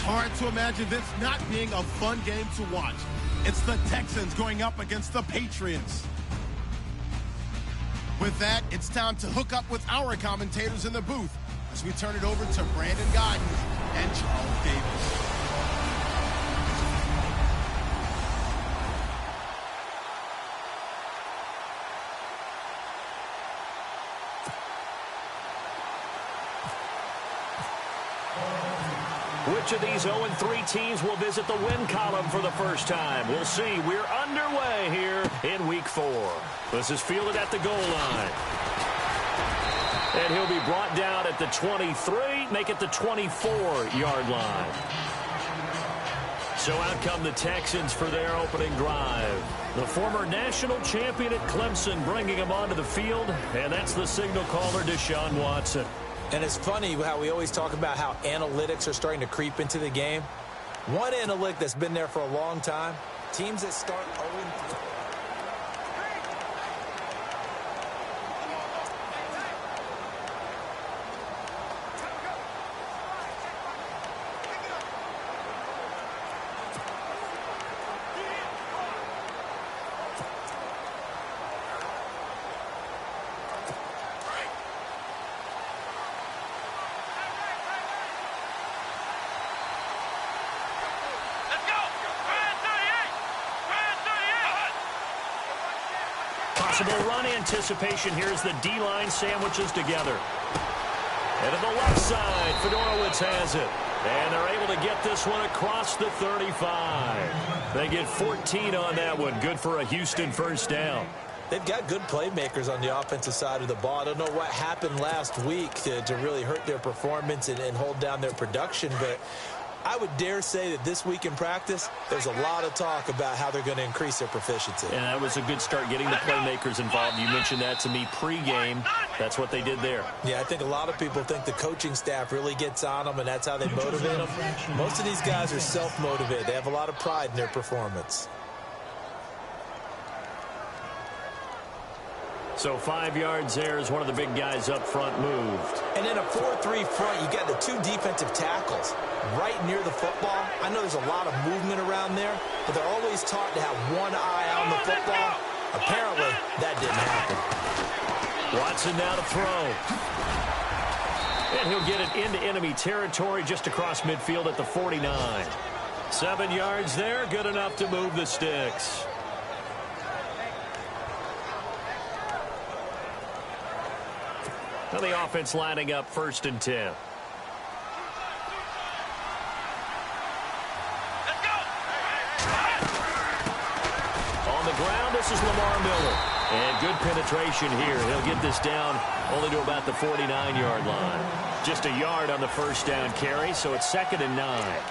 hard to imagine this not being a fun game to watch. It's the Texans going up against the Patriots. With that, it's time to hook up with our commentators in the booth as we turn it over to Brandon Godden and Charles Davis. Which of these 0-3 teams will visit the win column for the first time? We'll see. We're underway here in Week 4. This is fielded at the goal line. And he'll be brought down at the 23, make it the 24-yard line. So out come the Texans for their opening drive. The former national champion at Clemson bringing him onto the field, and that's the signal caller, Deshaun Watson. And it's funny how we always talk about how analytics are starting to creep into the game. One analytic that's been there for a long time, teams that start 0-3. Possible run anticipation here as the D-line sandwiches together. And to the left side, Fedorowicz has it. And they're able to get this one across the 35. They get 14 on that one. Good for a Houston first down. They've got good playmakers on the offensive side of the ball. I don't know what happened last week to really hurt their performance and hold down their production, but I would dare say that this week in practice, there's a lot of talk about how they're going to increase their proficiency. And that was a good start, getting the playmakers involved. You mentioned that to me pregame. That's what they did there. Yeah, I think a lot of people think the coaching staff really gets on them, and that's how they motivate them. Most of these guys are self-motivated. They have a lot of pride in their performance. So 5 yards there as one of the big guys up front moved. And in a 4-3 front, you got the two defensive tackles right near the football. I know there's a lot of movement around there, but they're always taught to have one eye on the football. Apparently, that didn't happen. Watson now to throw. And he'll get it into enemy territory just across midfield at the 49. 7 yards there, good enough to move the sticks. Now the offense lining up 1st and 10. Let's go. On the ground, this is Lamar Miller. And good penetration here. He'll get this down only to about the 49-yard line. Just a yard on the first down carry, so it's 2nd and 9.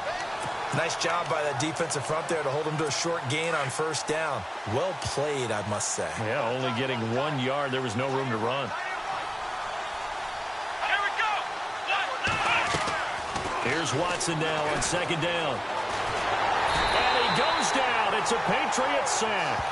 Nice job by that defensive front there to hold him to a short gain on 1st down. Well played, I must say. Yeah, only getting 1 yard. There was no room to run. Here's Watson now on 2nd down. And he goes down. It's a Patriot sack.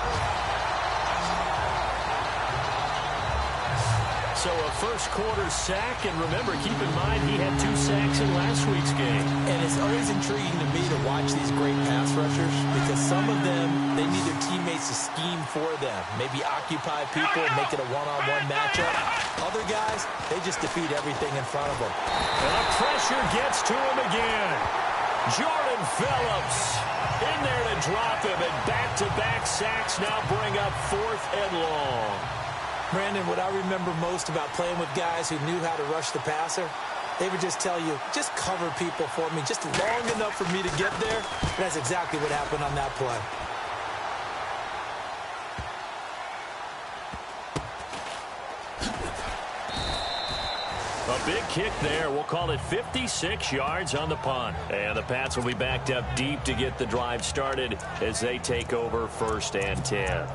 So a first-quarter sack, and remember, keep in mind he had 2 sacks in last week's game. And it's always intriguing to me to watch these great pass rushers because some of them, they need their teammates to scheme for them. Maybe occupy people and make it a one-on-one matchup. Other guys, they just defeat everything in front of them. And the pressure gets to him again. Jordan Phillips in there to drop him, and back-to-back sacks now bring up 4th and long. Brandon, what I remember most about playing with guys who knew how to rush the passer, they would just tell you, just cover people for me, just long enough for me to get there. And that's exactly what happened on that play. A big kick there. We'll call it 56 yards on the punt. And the Pats will be backed up deep to get the drive started as they take over 1st and 10.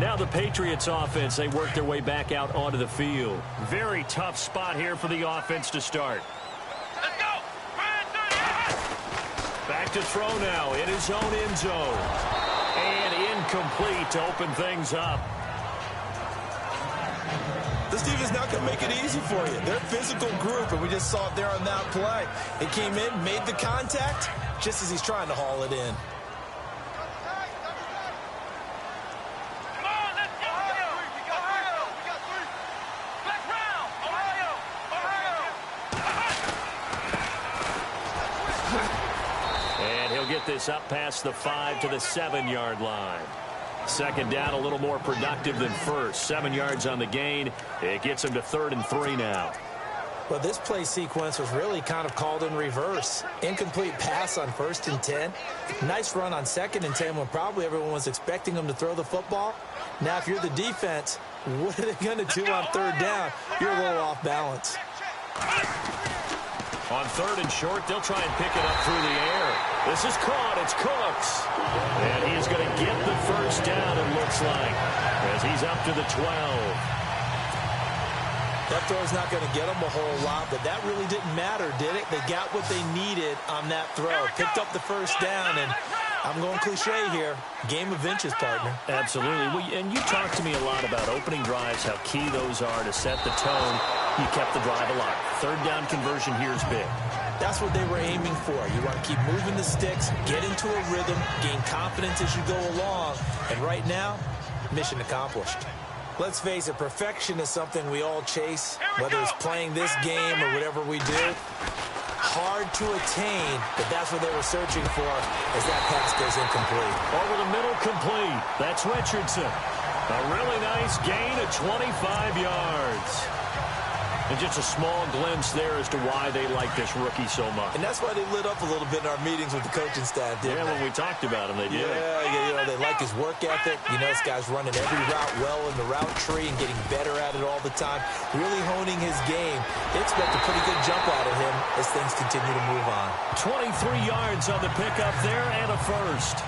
Now the Patriots offense, they work their way back out onto the field. Very tough spot here for the offense to start. Let's go. Back to throw now in his own end zone. And incomplete to open things up. This team is not going to make it easy for you. They're a physical group, and we just saw it there on that play. They came in, made the contact, just as he's trying to haul it in. And he'll get this up past the 5 to the 7-yard line. Second down, a little more productive than first. 7 yards on the gain. It gets him to 3rd and 3 now. Well, this play sequence was really kind of called in reverse. Incomplete pass on 1st and 10. Nice run on 2nd and 10 when probably everyone was expecting him to throw the football. Now, if you're the defense, what are they going to do on 3rd down? You're a little off balance. On 3rd and short, they'll try and pick it up through the air. This is caught. It's Cooks. And he's going to get the first down, it looks like, as he's up to the 12. That throw's not going to get them a whole lot, but that really didn't matter, did it? They got what they needed on that throw. Picked up the first down, and I'm going cliche here. Game of inches, partner. Absolutely. And you talked to me a lot about opening drives, how key those are to set the tone. You kept the drive alive. 3rd down conversion here is big. That's what they were aiming for. You want to keep moving the sticks, get into a rhythm, gain confidence as you go along. And right now, mission accomplished. Let's face it, perfection is something we all chase, whether it's playing this game or whatever we do. Hard to attain, but that's what they were searching for as that pass goes incomplete. Over the middle, complete. That's Richardson. A really nice gain of 25 yards. And just a small glimpse there as to why they like this rookie so much. And that's why they lit up a little bit in our meetings with the coaching staff, didn't they? When we talked about him, they did. Yeah, they like his work ethic. You know, this guy's running every route well in the route tree and getting better at it all the time, really honing his game. They expect a pretty good jump out of him as things continue to move on. 23 yards on the pickup there and a first.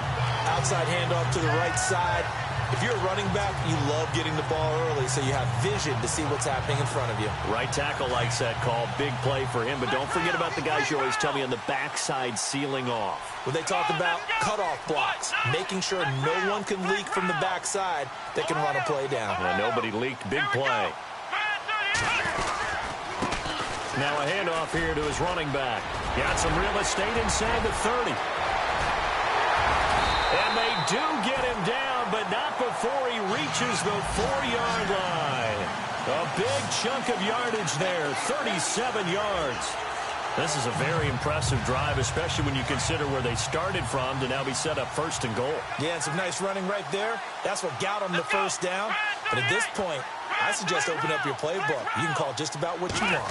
Outside handoff to the right side. If you're a running back, you love getting the ball early so you have vision to see what's happening in front of you. Right tackle likes that call. Big play for him. But don't forget about the guys you always tell me on the backside sealing off. When they talked about cutoff blocks, making sure no one can leak from the backside that can run a play down. Nobody leaked. Big play. Now a handoff here to his running back. Got some real estate inside the 30. And they do get him down, but not before he reaches the 4-yard line. A big chunk of yardage there, 37 yards. This is a very impressive drive, especially when you consider where they started from to now be set up 1st and goal. Yeah, and some nice running right there. That's what got them the first down. But at this point, I suggest open up your playbook. You can call just about what you want.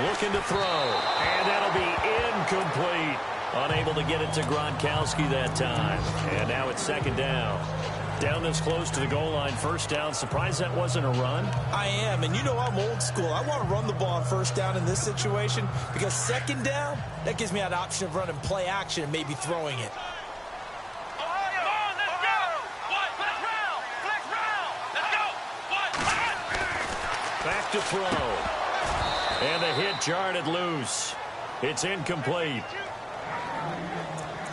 Looking to throw, and that'll be incomplete. Unable to get it to Gronkowski that time. And now it's 2nd down. Down this close to the goal line, 1st down. Surprised that wasn't a run? I am, and you know I'm old school. I want to run the ball on 1st down in this situation because 2nd down, that gives me that option of running play action and maybe throwing it. Back to throw. And the hit jarred it loose. It's incomplete.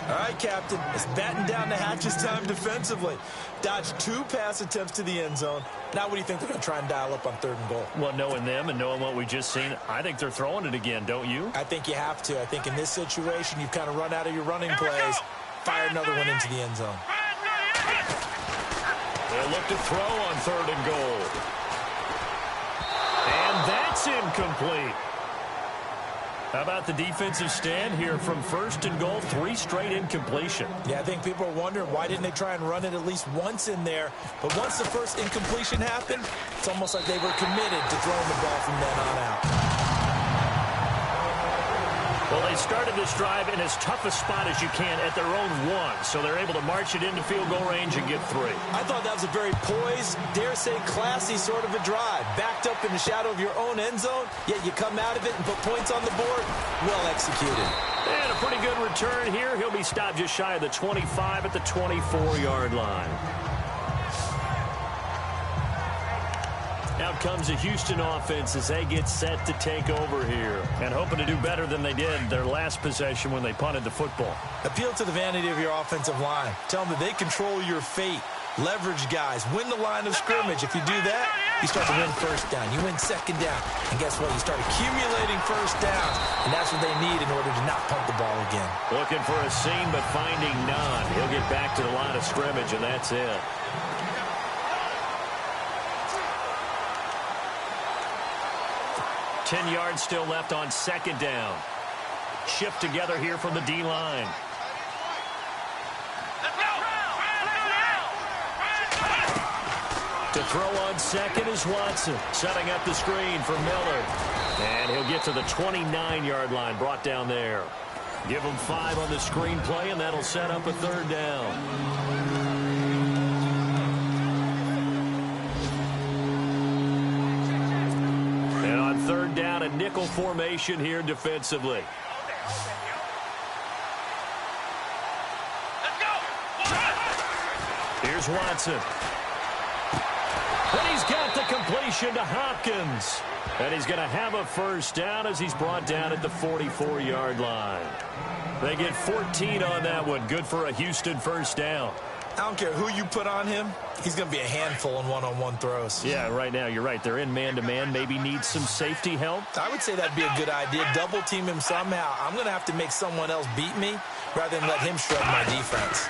All right, Captain. It's batten down the hatches time defensively. Dodged 2 pass attempts to the end zone. Now what do you think they're going to try and dial up on 3rd and goal? Well, knowing them and knowing what we just seen, I think they're throwing it again, don't you? I think you have to. I think in this situation, you've kind of run out of your running plays. Fire another one into the end zone. They'll look to throw on 3rd and goal. And that's incomplete. How about the defensive stand here from 1st and goal, 3 straight incompletion? Yeah, I think people are wondering why didn't they try and run it at least once in there. But once the first incompletion happened, it's almost like they were committed to throwing the ball from then on out. Well, they started this drive in as tough a spot as you can at their own 1, so they're able to march it into field goal range and get 3. I thought that was a very poised, dare say classy sort of a drive. Backed up in the shadow of your own end zone, yet you come out of it and put points on the board. Well executed. And a pretty good return here. He'll be stopped just shy of the 25 at the 24-yard line. Out comes the Houston offense as they get set to take over here and hoping to do better than they did their last possession when they punted the football. Appeal to the vanity of your offensive line. Tell them that they control your fate. Leverage guys. Win the line of scrimmage. If you do that, you start to win first down. You win second down. And guess what? You start accumulating first downs. And that's what they need in order to not punt the ball again. Looking for a seam, but finding none. He'll get back to the line of scrimmage, and that's it. Ten yards still left on second down. Shift together here from the D-line. To throw on second is Watson. Setting up the screen for Miller. And he'll get to the 29-yard line, brought down there. Give him 5 on the screen play, and that'll set up a third down. And on third down, a nickel formation here defensively. Here's Watson. And he's got the completion to Hopkins. And he's going to have a first down as he's brought down at the 44-yard line. They get 14 on that one. Good for a Houston first down. I don't care who you put on him. He's going to be a handful in one-on-one throws. Yeah, right now, you're right. They're in man-to-man. Maybe needs some safety help. I would say that'd be a good idea. Double team him somehow. I'm going to have to make someone else beat me rather than let him shrug my defense.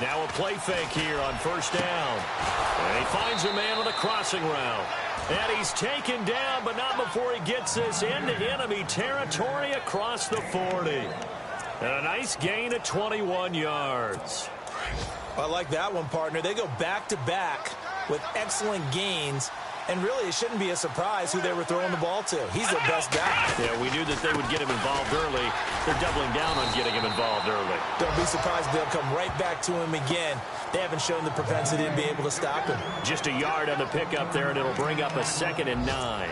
Now a play fake here on first down. And he finds a man on a crossing route. And he's taken down, but not before he gets this into enemy territory across the 40. And a nice gain of 21 yards. I like that one, partner. They go back-to-back with excellent gains. And really, it shouldn't be a surprise who they were throwing the ball to. He's their best guy. Yeah, we knew that they would get him involved early. They're doubling down on getting him involved early. Don't be surprised if they'll come right back to him again. They haven't shown the propensity to be able to stop him. Just a yard on the pickup there, and it'll bring up a 2nd and 9.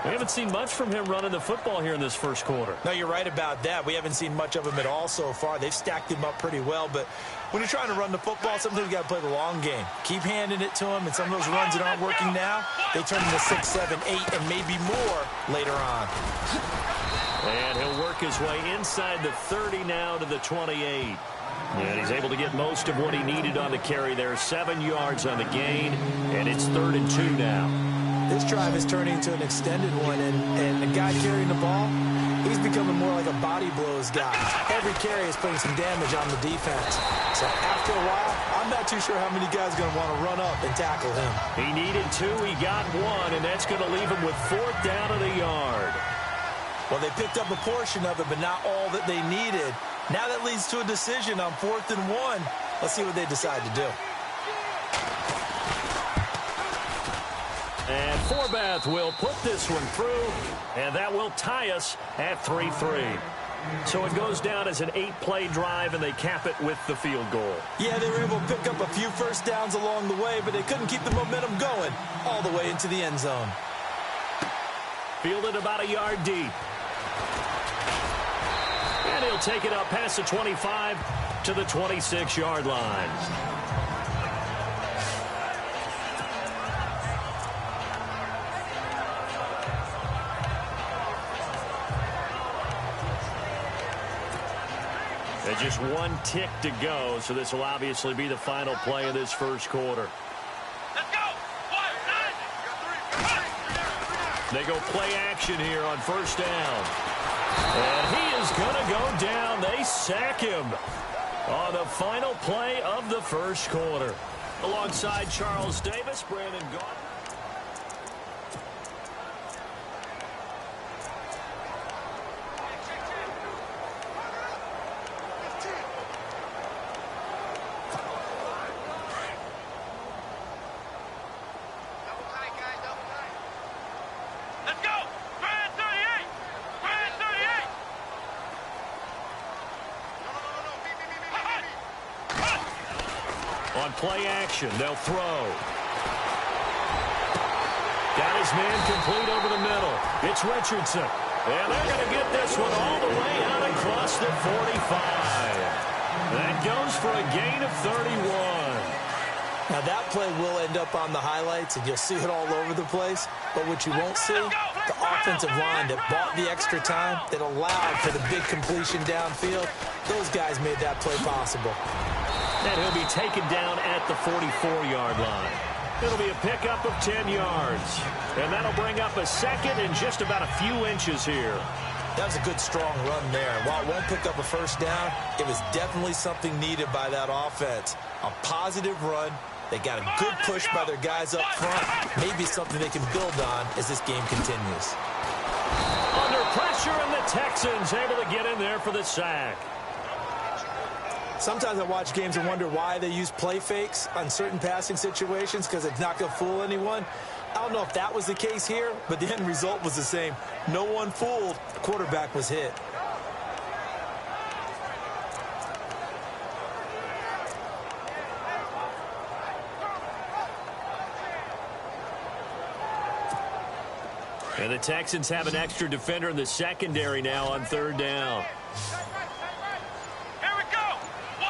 We haven't seen much from him running the football here in this first quarter. No, you're right about that. We haven't seen much of him at all so far. They've stacked him up pretty well, but when you're trying to run the football, sometimes you got to play the long game. Keep handing it to him, and some of those runs that aren't working now, they turn into 6, 7, 8, and maybe more later on. And he'll work his way inside the 30 now to the 28. And he's able to get most of what he needed on the carry there. 7 yards on the gain, and it's 3rd and 2 now. This drive is turning into an extended one, and the guy carrying the ball, he's becoming more like a body blows guy. Every carry is putting some damage on the defense. So after a while, I'm not too sure how many guys are going to want to run up and tackle him. He needed 2, he got 1, and that's going to leave him with 4th down of the yard. Well, they picked up a portion of it, but not all that they needed. Now that leads to a decision on 4th and 1. Let's see what they decide to do. And Forbath will put this one through, and that will tie us at 3-3. So it goes down as an 8-play drive, and they cap it with the field goal. Yeah, they were able to pick up a few first downs along the way, but they couldn't keep the momentum going all the way into the end zone. Fielded about a yard deep. And he'll take it up past the 25 to the 26-yard line. There's just 1 tick to go, so this will obviously be the final play of this first quarter. Let's go! They go play action here on first down. And he is going to go down. They sack him on the final play of the first quarter. Alongside Charles Davis, Brandon Gordon. On play action, they'll throw. Got his man complete over the middle. It's Richardson. And they're going to get this one all the way out across the 45. That goes for a gain of 31. Now that play will end up on the highlights, and you'll see it all over the place. But what you won't see, the offensive line that bought the extra time, that allowed for the big completion downfield, those guys made that play possible. And he'll be taken down at the 44-yard line. It'll be a pickup of 10 yards. And that'll bring up a second and just about a few inches here. That was a good, strong run there. And while it won't pick up a first down, it was definitely something needed by that offense. A positive run. They got a good push by their guys up front. Maybe something they can build on as this game continues. Under pressure, and the Texans able to get in there for the sack. Sometimes I watch games and wonder why they use play fakes on certain passing situations, because it's not going to fool anyone. I don't know if that was the case here, but the end result was the same. No one fooled. The quarterback was hit. And the Texans have an extra defender in the secondary now on third down. Here we go. 1-9.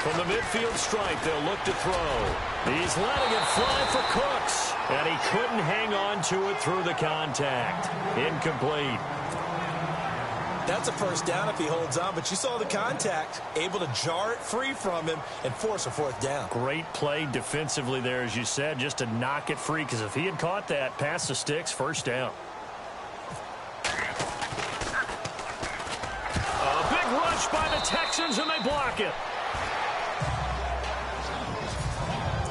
From the midfield stripe, they'll look to throw. He's letting it fly for Cooks. And he couldn't hang on to it through the contact. Incomplete. That's a first down if he holds on, but you saw the contact, able to jar it free from him and force a fourth down. Great play defensively there, as you said, just to knock it free, because if he had caught that, past the sticks, first down. A big rush by the Texans, and they block it.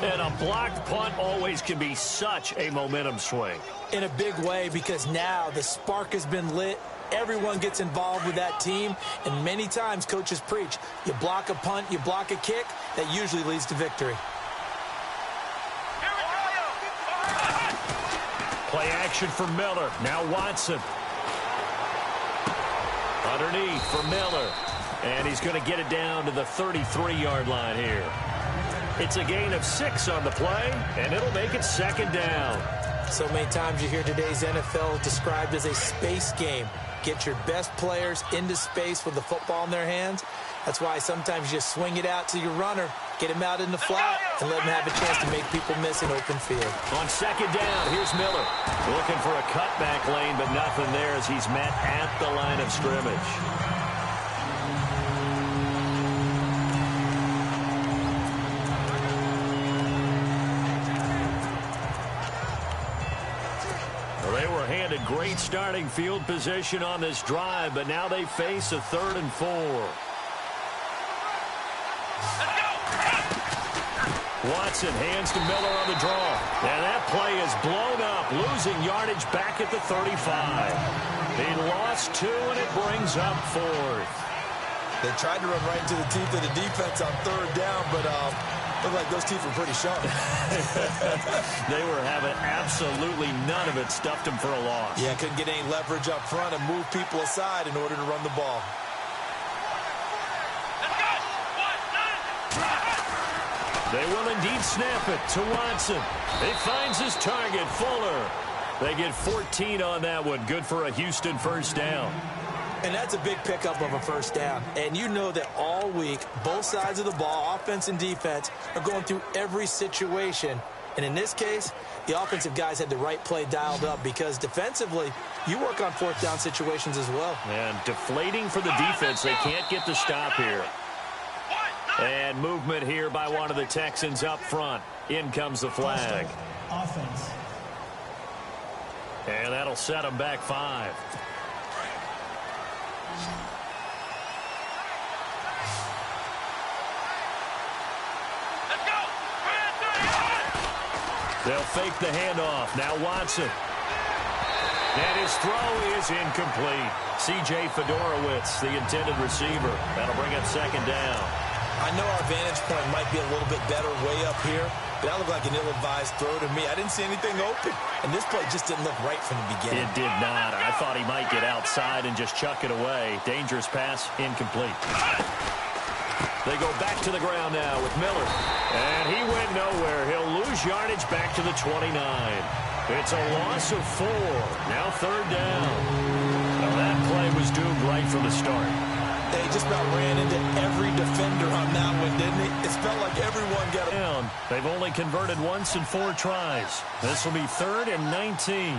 And a blocked punt always can be such a momentum swing. In a big way, because now the spark has been lit. Everyone gets involved with that team, and many times coaches preach, you block a punt, you block a kick, that usually leads to victory. Play action for Miller. Now Watson. Underneath for Miller. And he's going to get it down to the 33-yard line here. It's a gain of 6 on the play, and it'll make it second down. So many times you hear today's NFL described as a space game. Get your best players into space with the football in their hands. That's why sometimes you swing it out to your runner, get him out in the flat, and let him have a chance to make people miss an open field. On second down, here's Miller. Looking for a cutback lane, but nothing there as he's met at the line of scrimmage. They were handed great starting field position on this drive, but now they face a 3rd and 4. Watson hands to Miller on the draw. And that play is blown up, losing yardage back at the 35. He lost 2, and it brings up 4th. They tried to run right into the teeth of the defense on 3rd down, but looked like those teeth were pretty sharp. They were having absolutely none of it. Stuffed them for a loss. Yeah, couldn't get any leverage up front and move people aside in order to run the ball. Let's go. 1-9. They will indeed snap it to Watson. He finds his target, Fuller. They get 14 on that one. Good for a Houston first down. And that's a big pickup of a first down. And you know that all week, both sides of the ball, offense and defense, are going through every situation. And in this case, the offensive guys had the right play dialed up, because defensively, you work on 4th down situations as well. And deflating for the defense. They can't get the stop here. And movement here by one of the Texans up front. In comes the flag. Offense. And that'll set them back 5. Let's go. They'll fake the handoff. Now Watson. And his throw is incomplete. C.J. Fedorowicz, the intended receiver. That'll bring up second down. I know our vantage point might be a little bit better way up here, but that looked like an ill-advised throw to me. I didn't see anything open, and this play just didn't look right from the beginning. It did not. I thought he might get outside and just chuck it away. Dangerous pass, incomplete. They go back to the ground now with Miller. And he went nowhere. He'll lose yardage back to the 29. It's a loss of 4. Now 3rd down. Well, that play was doomed right from the start. They just about ran into every defender on that one, didn't it? It felt like everyone got it. Down. They've only converted once in 4 tries. This will be 3rd and 19.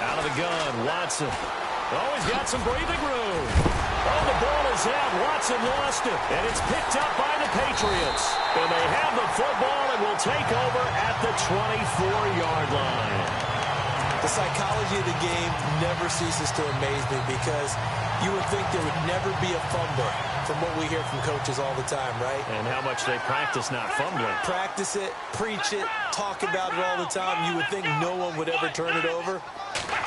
Out of the gun, Watson. Oh, he's got some breathing room. Oh, the ball is out. Watson lost it, and it's picked up by the Patriots. And they have the football and will take over at the 24-yard line. The psychology of the game never ceases to amaze me because you would think there would never be a fumble from what we hear from coaches all the time, right? And how much they practice not fumbling. Practice it, preach it, talk about it all the time. You would think no one would ever turn it over.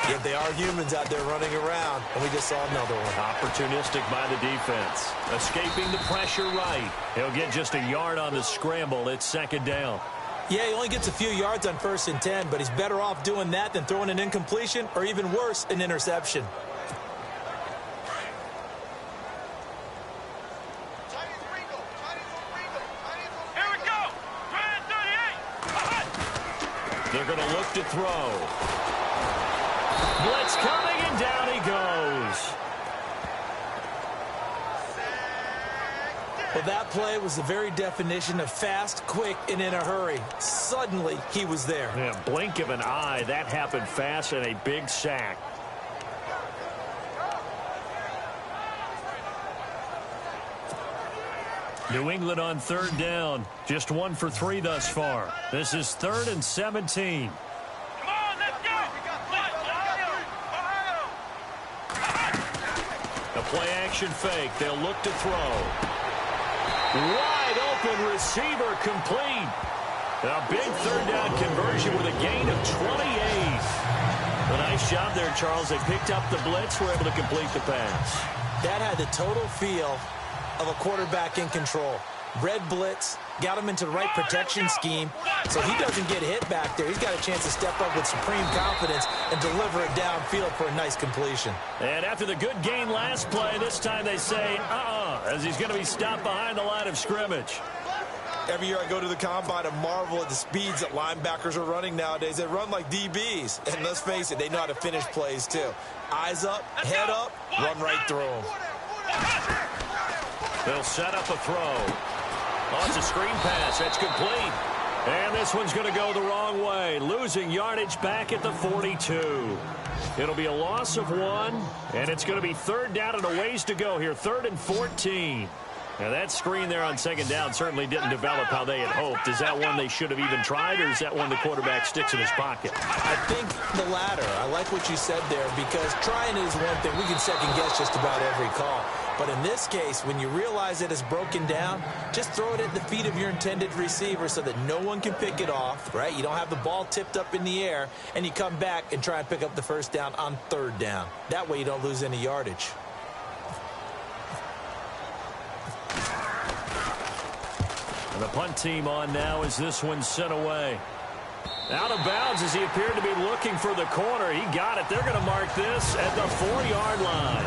Yet they are humans out there running around, and we just saw another one. Opportunistic by the defense. Escaping the pressure right. He'll get just a yard on the scramble. It's second down. Yeah, he only gets a few yards on 1st and 10, but he's better off doing that than throwing an incompletion or even worse, an interception. Here we go. 38. They're going to look to throw. Blitz coming, and down he goes. Well, that play was the very definition of fast, quick, and in a hurry. Suddenly, he was there. Yeah, blink of an eye. That happened fast, and a big sack. New England on 3rd down. Just 1 for 3 thus far. This is 3rd and 17. Come on, let's go. A play-action fake. They'll look to throw. Wide open receiver complete. A big 3rd down conversion with a gain of 28. A nice job there, Charles. They picked up the blitz, were able to complete the pass. That had the total feel of a quarterback in control. Red blitz, got him into the right protection scheme, so he doesn't get hit back there. He's got a chance to step up with supreme confidence and deliver it downfield for a nice completion. And after the good gain last play, this time they say, as he's going to be stopped behind the line of scrimmage. Every year I go to the combine and marvel at the speeds that linebackers are running nowadays. They run like DBs, and let's face it, they know how to finish plays too. Eyes up, head up, run right through them. They'll set up a throw. Oh, it's a screen pass. That's complete. And this one's going to go the wrong way. Losing yardage back at the 42. It'll be a loss of 1, and it's going to be 3rd down and a ways to go here. 3rd and 14. Now, that screen there on 2nd down certainly didn't develop how they had hoped. Is that one they should have even tried, or is that one the quarterback sticks in his pocket? I think the latter. I like what you said there because trying is one thing. We can second-guess just about every call. But in this case, when you realize that it's broken down, just throw it at the feet of your intended receiver so that no one can pick it off, right? You don't have the ball tipped up in the air, and you come back and try and pick up the 1st down on 3rd down. That way you don't lose any yardage. And the punt team on now as this one's sent away. Out of bounds as he appeared to be looking for the corner. He got it. They're going to mark this at the 4-yard line.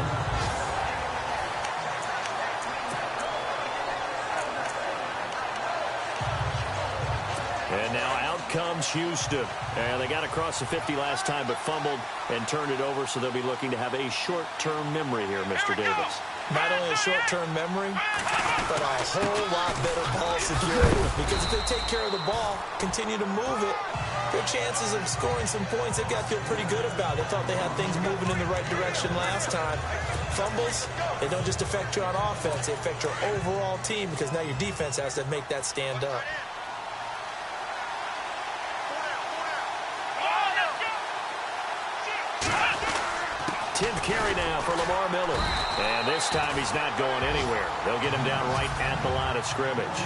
And now out comes Houston. And they got across the 50 last time but fumbled and turned it over, so they'll be looking to have a short-term memory here, Mr. Davis. Not only a short-term memory, but a whole lot better ball security. Because if they take care of the ball, continue to move it, their chances of scoring some points, they've got to feel pretty good about. They thought they had things moving in the right direction last time. Fumbles, they don't just affect you on offense, they affect your overall team because now your defense has to make that stand up. 10th carry now for Lamar Miller. And this time he's not going anywhere. They'll get him down right at the line of scrimmage.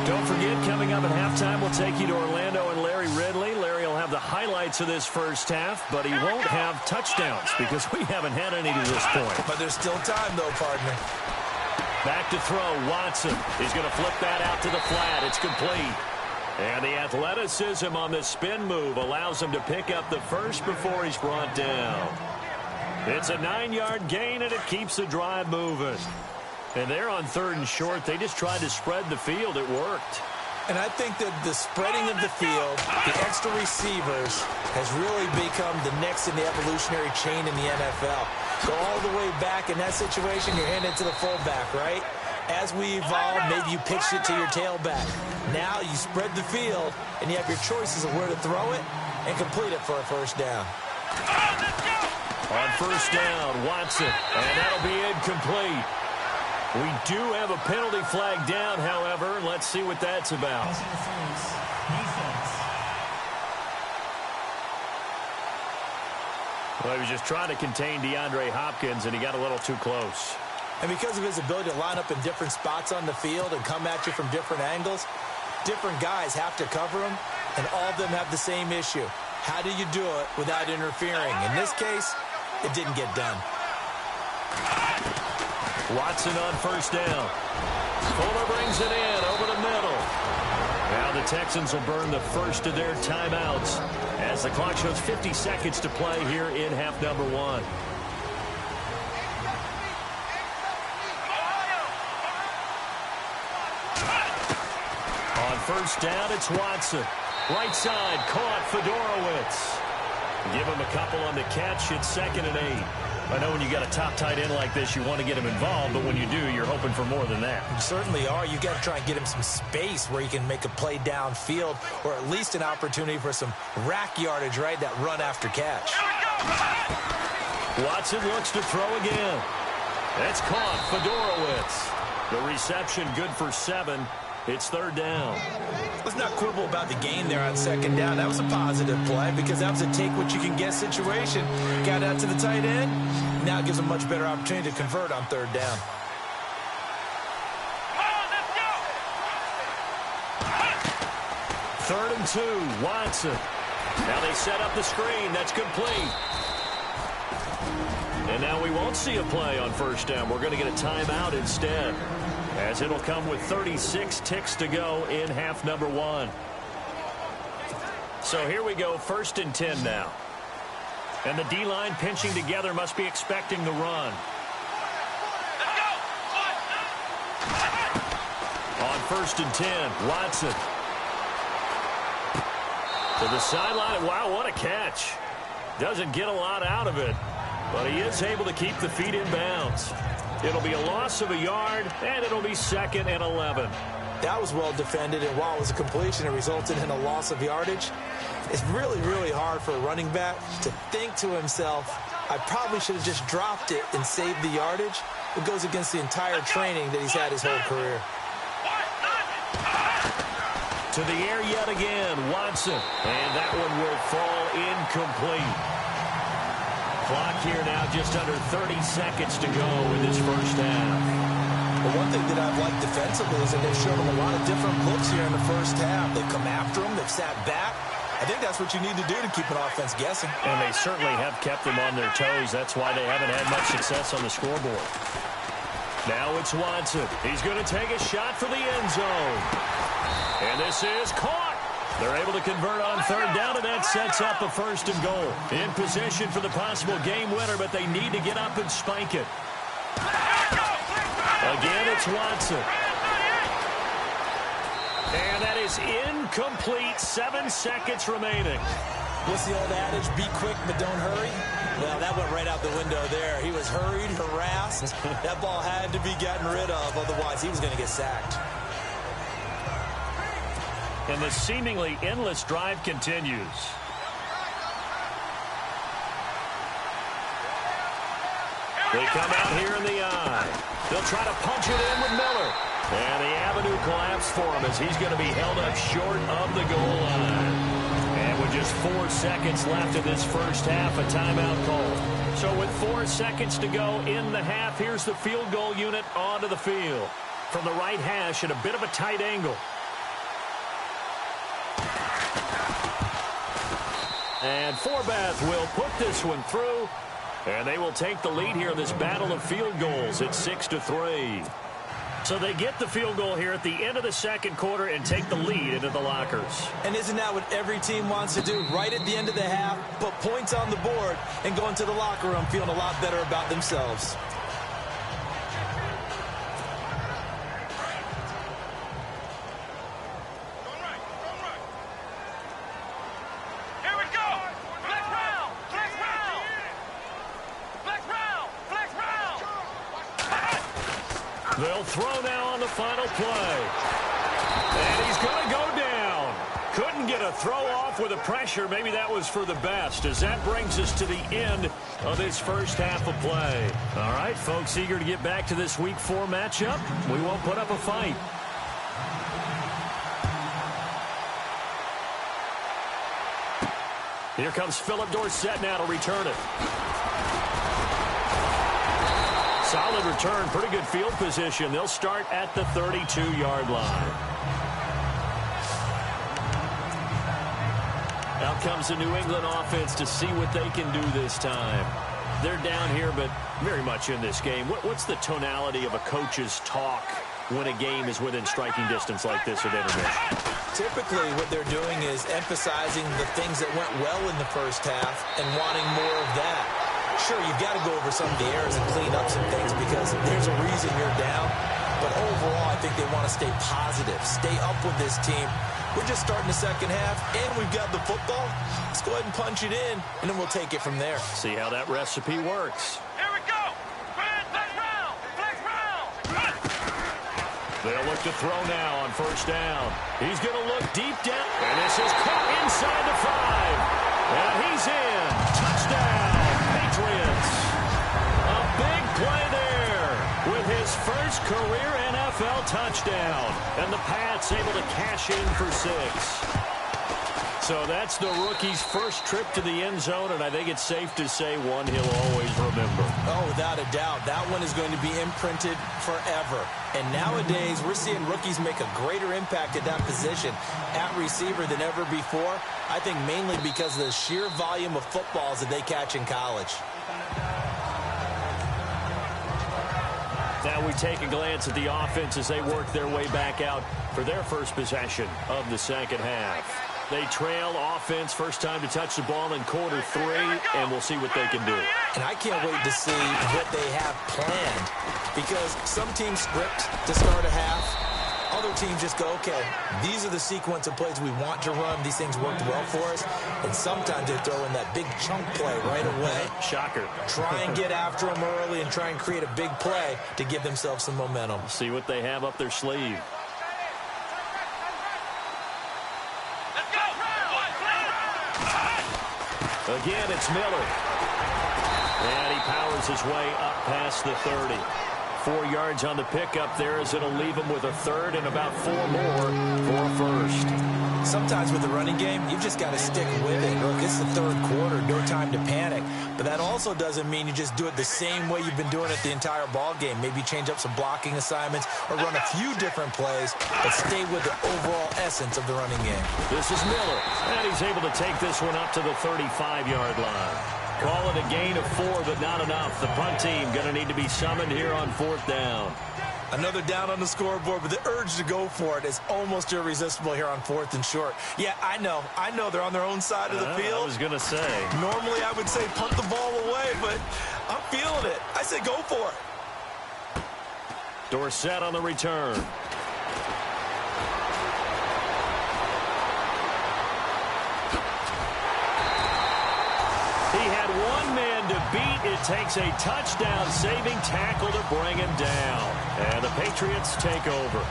Don't forget, coming up at halftime, we'll take you to Orlando and Larry Ridley. Larry will have the highlights of this first half, but he won't have touchdowns because we haven't had any to this point. But there's still time, though, partner. Back to throw, Watson. He's going to flip that out to the flat. It's complete. And the athleticism on the spin move allows him to pick up the first before he's brought down. It's a 9-yard gain, and it keeps the drive moving. And they're on 3rd and short. They just tried to spread the field. It worked. And I think that the spreading of the field, the extra receivers, has really become the next in the evolutionary chain in the NFL. Go all the way back in that situation, you're handed to the fullback, right? As we evolve, maybe you pitched it to your tailback. Now you spread the field, and you have your choices of where to throw it and complete it for a first down. On first down, Watson, and that'll be incomplete. We do have a penalty flag down, however. Let's see what that's about. Well, he was just trying to contain DeAndre Hopkins, and he got a little too close. And because of his ability to line up in different spots on the field and come at you from different angles, different guys have to cover him, and all of them have the same issue. How do you do it without interfering? In this case, it didn't get done. Watson on first down. Fuller brings it in over the middle. Now the Texans will burn the first of their timeouts as the clock shows 50 seconds to play here in half number 1. On first down, it's Watson. Right side, caught Fedorowicz. Give him a couple on the catch. It's 2nd and 8. I know when you got a top tight end like this, you want to get him involved, but when you do, you're hoping for more than that. You certainly are. You got to try and get him some space where he can make a play downfield, or at least an opportunity for some rack yardage, right? That run after catch. Watson looks to throw again. That's caught Fedorowicz. The reception good for 7. It's 3rd down. Let's not quibble about the gain there on 2nd down. That was a positive play because that was a take-what-you-can-get situation. Got out to the tight end. Now it gives a much better opportunity to convert on 3rd down. Third and 2, Watson. Now they set up the screen. That's complete. And now we won't see a play on first down. We're going to get a timeout instead, as it'll come with 36 ticks to go in half number 1. So here we go, 1st and 10 now. And the D-line pinching together must be expecting the run. On 1st and 10, Watson. To the sideline. Wow, what a catch. Doesn't get a lot out of it, but he is able to keep the feet in bounds. It'll be a loss of a yard, and it'll be 2nd and 11. That was well defended, and while it was a completion, it resulted in a loss of yardage. It's really, really hard for a running back to think to himself, I probably should have just dropped it and saved the yardage. It goes against the entire training that he's had his whole career. To the air yet again, Watson. And that one will fall incomplete. Clock here now just under 30 seconds to go in this first half. But one thing that I've liked defensively is that they've shown him a lot of different looks here in the first half. They've come after him. They've sat back. I think that's what you need to do to keep an offense guessing. And they certainly have kept them on their toes. That's why they haven't had much success on the scoreboard. Now it's Watson. He's going to take a shot for the end zone. And this is caught. They're able to convert on 3rd down, and that sets up a 1st and goal. In position for the possible game winner, but they need to get up and spike it. Again, it's Watson. And that is incomplete. 7 seconds remaining. What's the old adage? Be quick, but don't hurry. Well, that went right out the window there. He was hurried, harassed. That ball had to be gotten rid of, otherwise he was going to get sacked. And the seemingly endless drive continues. They come out here in the eye. They'll try to punch it in with Miller. And the avenue collapsed for him as he's going to be held up short of the goal line. And with just 4 seconds left in this first half, a timeout call. So with 4 seconds to go in the half, here's the field goal unit onto the field. From the right hash at a bit of a tight angle. And Forbath will put this one through. And they will take the lead here in this battle of field goals at 6-3. So they get the field goal here at the end of the second quarter and take the lead into the lockers. And isn't that what every team wants to do? Right at the end of the half, put points on the board and go into the locker room feeling a lot better about themselves. They'll throw now on the final play. And he's going to go down. Couldn't get a throw off with the pressure. Maybe that was for the best, as that brings us to the end of this first half of play. All right, folks, eager to get back to this Week 4 matchup. We won't put up a fight. Here comes Philip Dorsett now to return it. Solid return, pretty good field position. They'll start at the 32-yard line. Out comes the New England offense to see what they can do this time. They're down here, but very much in this game. What's the tonality of a coach's talk when a game is within striking distance like this at intermission? Typically, what they're doing is emphasizing the things that went well in the first half and wanting more of that. Sure, you've got to go over some of the errors and clean up some things because there's a reason you're down. But overall, I think they want to stay positive, stay up with this team. We're just starting the second half, and we've got the football. Let's go ahead and punch it in, and then we'll take it from there. See how that recipe works. Here we go. Flex round. Flex round. They'll look to throw now on first down. He's going to look deep down, and this is caught inside the 5. And he's in. Touchdown, Patriots. A big play there with his first career NFL touchdown. And the Pats able to cash in for 6. So that's the rookie's first trip to the end zone, and I think it's safe to say one he'll always remember. Oh, without a doubt. That one is going to be imprinted forever. And nowadays, we're seeing rookies make a greater impact at that position at receiver than ever before. I think mainly because of the sheer volume of footballs that they catch in college. Now we take a glance at the offense as they work their way back out for their first possession of the second half. They trail offense, first time to touch the ball in quarter 3, and we'll see what they can do. And I can't wait to see what they have planned, because some teams script to start a half. Other teams just go, okay, these are the sequence of plays we want to run. These things worked well for us. And sometimes they throw in that big chunk play right away. Shocker. Try and get after them early and try and create a big play to give themselves some momentum. See what they have up their sleeve. Again, it's Miller. And he powers his way up past the 30. 4 yards on the pickup there as it'll leave him with a third and about 4 more for a first. Sometimes with the running game, you've just got to stick with it. Look, it's the third quarter, no time to panic. But that also doesn't mean you just do it the same way you've been doing it the entire ball game. Maybe change up some blocking assignments or run a few different plays, but stay with the overall essence of the running game. This is Miller, and he's able to take this one up to the 35-yard line. Call it a gain of 4, but not enough. The punt team going to need to be summoned here on 4th down. Another down on the scoreboard, but the urge to go for it is almost irresistible here on 4th and short. Yeah, I know they're on their own side of the field. I was going to say. Normally I would say punt the ball away, but I'm feeling it. I say go for it. Dorsett on the return. He had one man to beat. It takes a touchdown-saving tackle to bring him down. And the Patriots take over.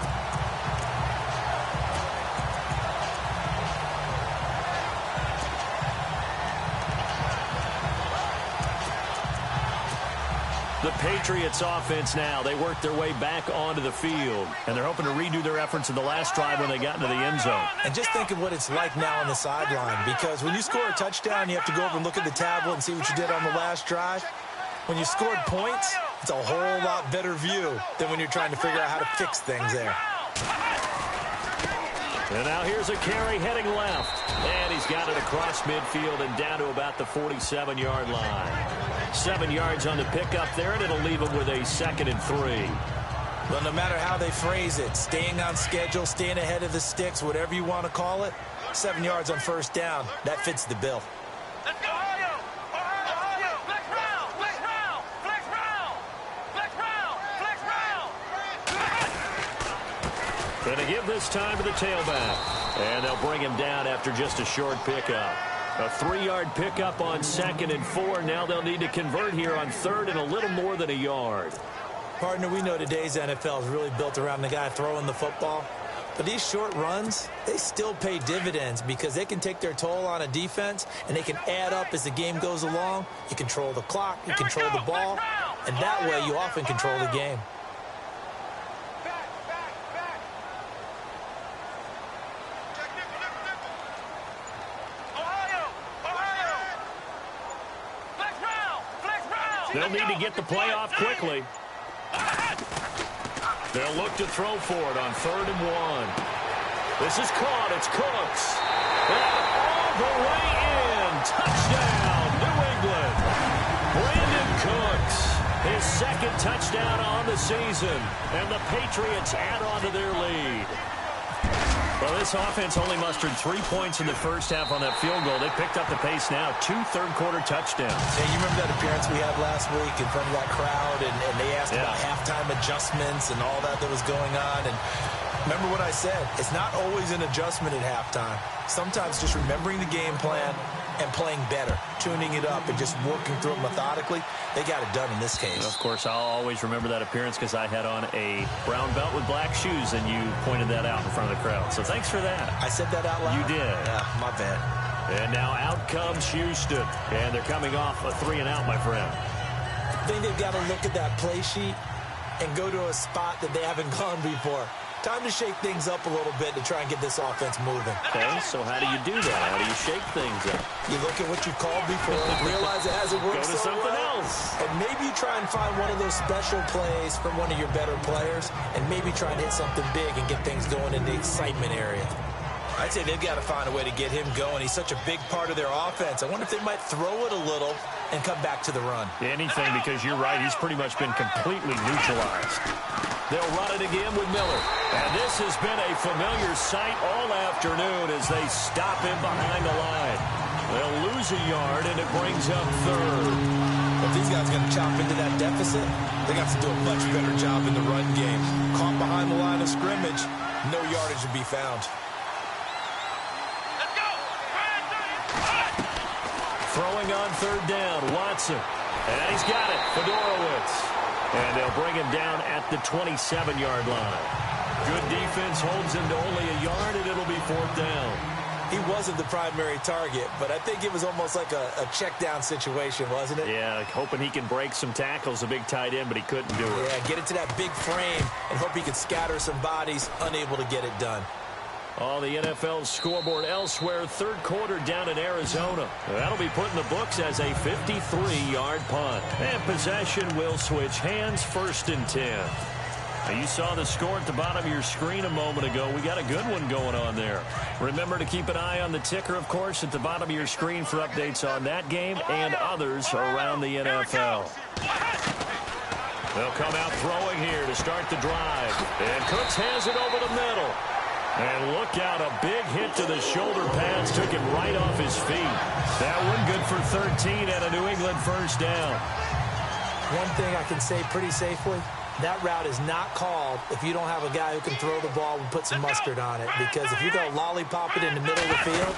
The Patriots offense now, they work their way back onto the field. And they're hoping to redo their efforts in the last drive when they got into the end zone. And just think of what it's like now on the sideline. Because when you score a touchdown, you have to go over and look at the tablet and see what you did on the last drive. When you scored points, it's a whole lot better view than when you're trying to figure out how to fix things there. And now here's a carry heading left. And he's got it across midfield and down to about the 47-yard line. 7 yards on the pickup there, and it'll leave him with a 2nd and 3. Well, no matter how they phrase it, staying on schedule, staying ahead of the sticks, whatever you want to call it, 7 yards on first down, that fits the bill. Let's go, Ohio! Ohio! Flex round! Flex round! Flex round! Flex round! Flex round! And to give this time to the tailback. And they'll bring him down after just a short pickup. A 3-yard pickup on 2nd and 4. Now they'll need to convert here on 3rd and a little more than a yard. Partner, we know today's NFL is really built around the guy throwing the football. But these short runs, they still pay dividends because they can take their toll on a defense, and they can add up as the game goes along. You control the clock, you control the ball, and that way you often control the game. They'll need to get the play off quickly. They'll look to throw for it on 3rd and 1. This is caught. It's Cooks. And all the way in. Touchdown, New England. Brandon Cooks, his 2nd touchdown on the season. And the Patriots add on to their lead. Well, this offense only mustered 3 points in the first half on that field goal. They picked up the pace now. 2 third-quarter touchdowns. Hey, you remember that appearance we had last week in front of that crowd, and they asked about halftime adjustments and all that was going on. And remember what I said. It's not always an adjustment at halftime. Sometimes just remembering the game plan and playing better, tuning it up and just working through it methodically. They got it done in this case. Of course, I'll always remember that appearance because I had on a brown belt with black shoes, and you pointed that out in front of the crowd. So thanks for that. I said that out loud? You did. Yeah, my bad. And now out comes Houston, and they're coming off a 3-and-out, my friend. I think they've got to look at that play sheet and go to a spot that they haven't gone before. Time to shake things up a little bit to try and get this offense moving. Okay, so how do you do that? How do you shake things up? You look at what you've called before, realize it hasn't worked Go to something else. else. And maybe try and find one of those special plays from one of your better players, and maybe try and hit something big and get things going in the excitement area. I'd say they've got to find a way to get him going. He's such a big part of their offense. I wonder if they might throw it a little and come back to the run. Anything, because you're right. He's pretty much been completely neutralized. They'll run it again with Miller. And this has been a familiar sight all afternoon as they stop him behind the line. They'll lose a yard, and it brings up 3rd. If these guys are going to chop into that deficit, they got to do a much better job in the run game. Caught behind the line of scrimmage, no yardage to be found. Throwing on 3rd down, Watson. And he's got it, Fedorowicz. And they'll bring him down at the 27-yard line. Good defense holds him to only a yard, and it'll be 4th down. He wasn't the primary target, but I think it was almost like a check-down situation, wasn't it? Yeah, hoping he can break some tackles, a big tight end, but he couldn't do it. Yeah, get it to that big frame and hope he can scatter some bodies, unable to get it done. On the NFL scoreboard elsewhere, 3rd quarter down in Arizona. That'll be put in the books as a 53-yard punt. And possession will switch hands, 1st and 10. Now, you saw the score at the bottom of your screen a moment ago. We got a good one going on there. Remember to keep an eye on the ticker, of course, at the bottom of your screen for updates on that game and others around the NFL. They'll come out throwing here to start the drive. And Cooks has it over the middle. And look out, a big hit to the shoulder pads took him right off his feet. That one good for 13 and a New England 1st down. One thing I can say pretty safely, that route is not called if you don't have a guy who can throw the ball and put some mustard on it. Because if you go lollipop it in the middle of the field,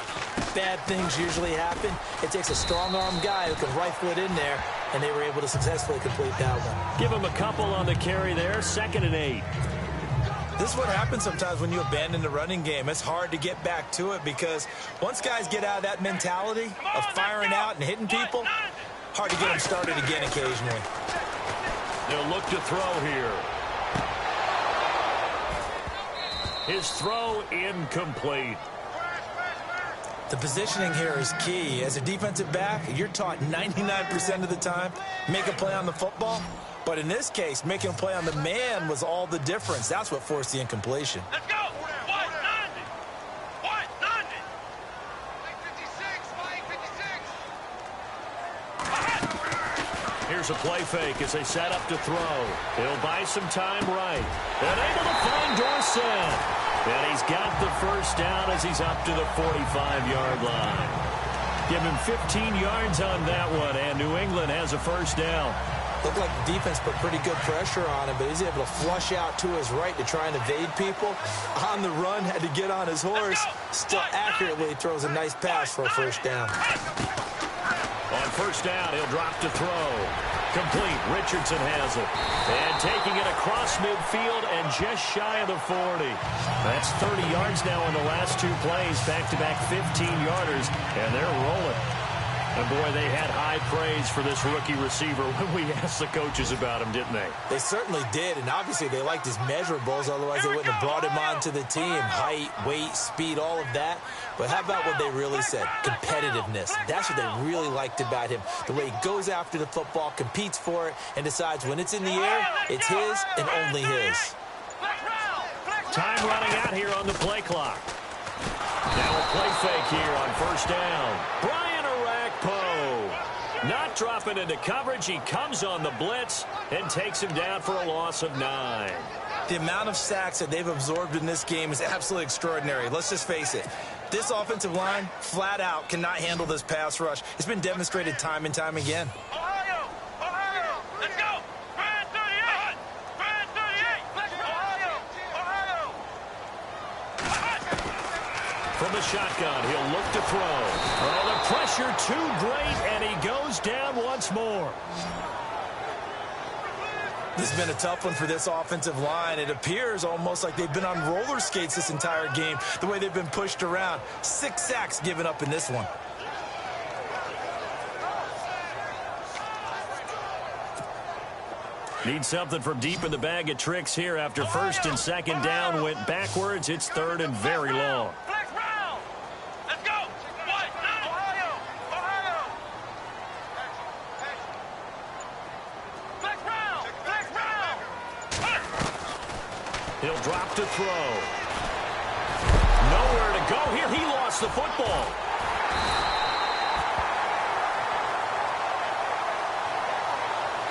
bad things usually happen. It takes a strong-arm guy who can rifle it in there, and they were able to successfully complete that one. Give him a couple on the carry there, 2nd and 8. This is what happens sometimes when you abandon the running game. It's hard to get back to it because once guys get out of that mentality of firing out and hitting people, hard to get them started again occasionally. They'll look to throw here. His throw incomplete. The positioning here is key. As a defensive back, you're taught 99% of the time, make a play on the football. But in this case, making a play on the man was all the difference. That's what forced the incompletion. Let's go! 190! 190! 56! Here's a play fake as they set up to throw. He'll buy some time right. And able to find Dorsett. And he's got the 1st down as he's up to the 45-yard line. Give him 15 yards on that one, and New England has a 1st down. Looked like the defense put pretty good pressure on him, but he's able to flush out to his right to try and evade people. On the run, had to get on his horse. Still accurately throws a nice pass for a 1st down. On 1st down, he'll drop to throw. Complete. Richardson has it. And taking it across midfield and just shy of the 40. That's 30 yards now in the last two plays. Back-to-back 15-yarders, and they're rolling. And, boy, they had high praise for this rookie receiver when we asked the coaches about him, didn't they? They certainly did, and obviously they liked his measurables. Otherwise, they wouldn't have brought him onto the team. Height, weight, speed, all of that. But how about what they really said? Competitiveness. That's what they really liked about him. The way he goes after the football, competes for it, and decides when it's in the air, it's his and only his. Time running out here on the play clock. Now a play fake here on first down. Brian Arakpo not dropping into coverage. He comes on the blitz and takes him down for a loss of 9. The amount of sacks that they've absorbed in this game is absolutely extraordinary. Let's just face it. This offensive line, flat out, cannot handle this pass rush. It's been demonstrated time and time again. Ohio! Ohio! Let's go! Brand 38! Brand 38! Ohio! Ohio! From the shotgun, he'll look to throw. Oh, the pressure too great, and he goes down once more. This has been a tough one for this offensive line. It appears almost like they've been on roller skates this entire game, the way they've been pushed around. 6 sacks given up in this one. Need something from deep in the bag of tricks here after first and second down went backwards. It's third and very long. Flex round! Let's go! What? Ohio! Ohio! Flex round! Flex round! He'll drop to throw. Nowhere to go here. He lost the football.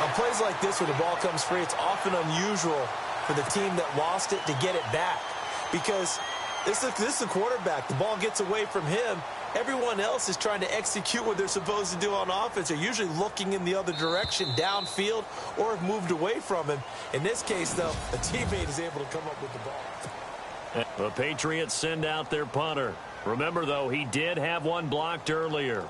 On plays like this where the ball comes free, it's often unusual for the team that lost it to get it back. Because this is the quarterback. The ball gets away from him. Everyone else is trying to execute what they're supposed to do on offense. They're usually looking in the other direction, downfield, or have moved away from him. In this case, though, a teammate is able to come up with the ball. The Patriots send out their punter. Remember, though, he did have one blocked earlier.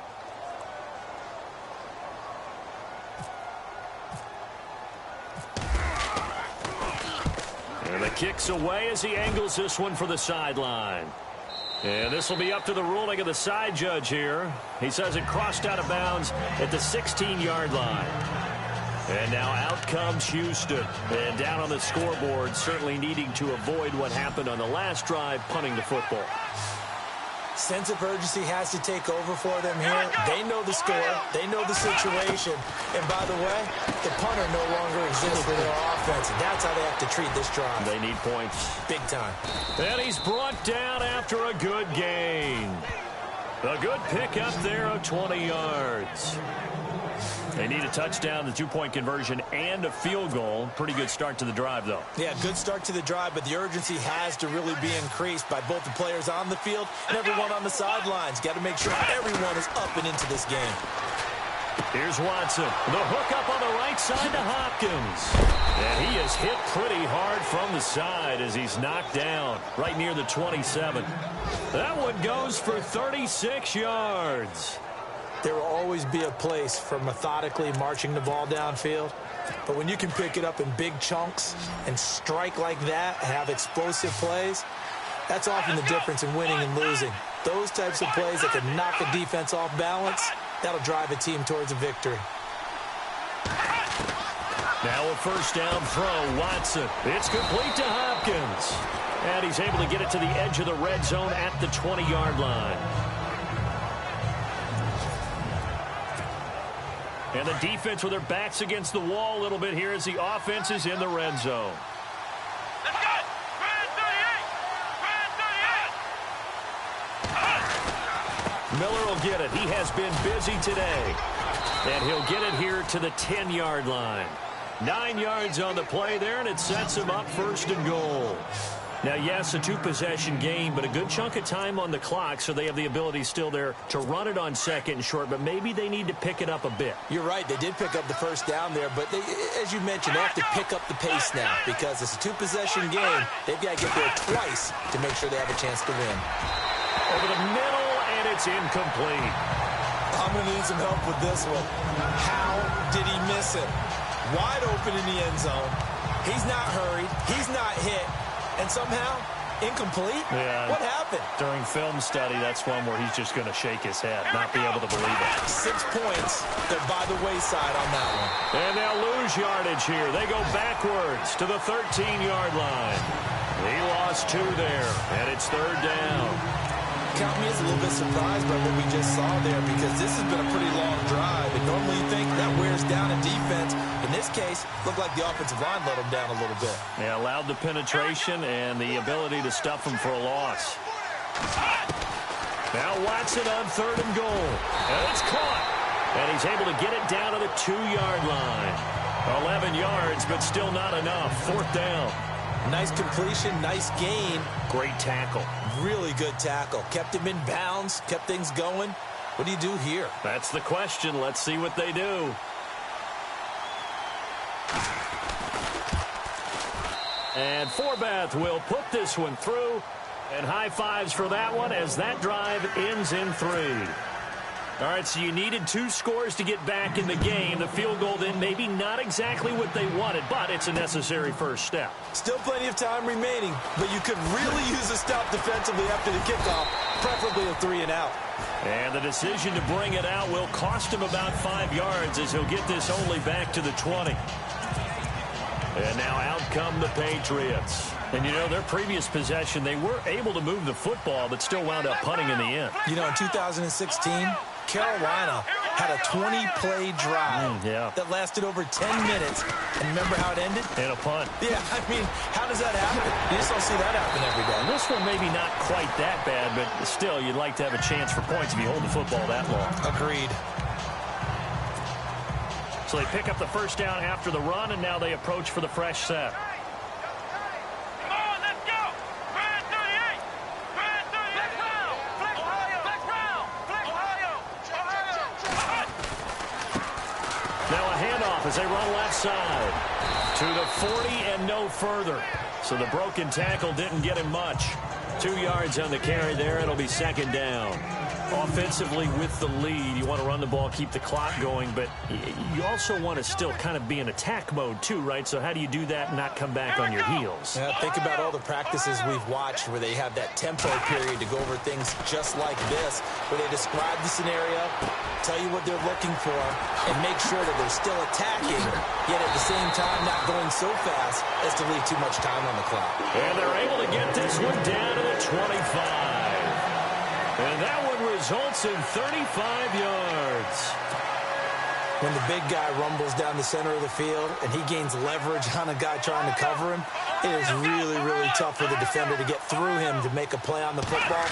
And the kick's away as he angles this one for the sideline. And this will be up to the ruling of the side judge here. He says it crossed out of bounds at the 16-yard line. And now out comes Houston. And down on the scoreboard, certainly needing to avoid what happened on the last drive, punting the football. Sense of urgency has to take over for them here. They know the score. They know the situation. And by the way, the punter no longer exists for their offense. And that's how they have to treat this drive. They need points. Big time. And he's brought down after a good gain. A good pickup there of 20 yards. They need a touchdown, the two-point conversion, and a field goal. Pretty good start to the drive, though. Yeah, good start to the drive, but the urgency has to really be increased by both the players on the field and everyone on the sidelines. Got to make sure everyone is up and into this game. Here's Watson. The hook up on the right side to Hopkins. And he is hit pretty hard from the side as he's knocked down right near the 27. That one goes for 36 yards. There will always be a place for methodically marching the ball downfield. But when you can pick it up in big chunks and strike like that, have explosive plays, that's often the difference in winning and losing. Those types of plays that can knock a defense off balance, that'll drive a team towards a victory. Now a first down throw, Watson. It's complete to Hopkins. And he's able to get it to the edge of the red zone at the 20-yard line. And the defense with their backs against the wall a little bit here as the offense is in the red zone. Let's go! Brand 38! Miller will get it. He has been busy today. And he'll get it here to the 10-yard line. 9 yards on the play there, and it sets him up first and goal. Now, yes, a two-possession game, but a good chunk of time on the clock, so they have the ability still there to run it on second and short, but maybe they need to pick it up a bit. You're right. They did pick up the first down there, but they, as you mentioned, they have to pick up the pace now because it's a two-possession game. They've got to get there twice to make sure they have a chance to win. Over the middle, and it's incomplete. I'm going to need some help with this one. How did he miss him? Wide open in the end zone. He's not hurried. He's not hit. And somehow, incomplete? Yeah. What happened? During film study, that's one where he's just going to shake his head, not be able to believe it. 6 points. They're by the wayside on that one. And they'll lose yardage here. They go backwards to the 13-yard line. He lost 2 there, and it's third down. Count me as a little bit surprised by what we just saw there, because this has been a pretty long drive, and normally you think that wears down a defense. In this case, looked like the offensive line let them down a little bit. Yeah, allowed the penetration and the ability to stuff him for a loss. Now Watson on 3rd and goal. And it's caught. And he's able to get it down to the 2-yard line. 11 yards, but still not enough. 4th down. Nice completion, nice gain. Great tackle. Really good tackle. Kept him in bounds, kept things going. What do you do here? That's the question. Let's see what they do. And Forbath will put this one through. And high fives for that one as that drive ends in 3. All right, so you needed 2 scores to get back in the game. The field goal then maybe not exactly what they wanted, but it's a necessary first step. Still plenty of time remaining, but you could really use a stop defensively after the kickoff, preferably a 3-and-out. And the decision to bring it out will cost him about 5 yards as he'll get this only back to the 20. And now out come the Patriots. And, you know, their previous possession, they were able to move the football, but still wound up punting in the end. You know, in 2016, Carolina had a 20-play drive that lasted over 10 minutes. And remember how it ended? In a punt. Yeah, I mean, how does that happen? You just don't see that happen every day. This one maybe not quite that bad, but still, you'd like to have a chance for points if you hold the football that long. Agreed. So they pick up the first down after the run, and now they approach for the fresh set. As they run left side to the 40 and no further. So the broken tackle didn't get him much. 2 yards on the carry there. It'll be 2nd down. Offensively with the lead, you want to run the ball, keep the clock going, but you also want to still kind of be in attack mode too, right? So how do you do that and not come back on your heels? Yeah, think about all the practices we've watched where they have that tempo period to go over things just like this, where they describe the scenario, tell you what they're looking for, and make sure that they're still attacking, yet at the same time not going so fast as to leave too much time on the clock. And they're able to get this one down to the 25. And that one results in 35 yards. When the big guy rumbles down the center of the field and he gains leverage on a guy trying to cover him, it is really, really tough for the defender to get through him to make a play on the football.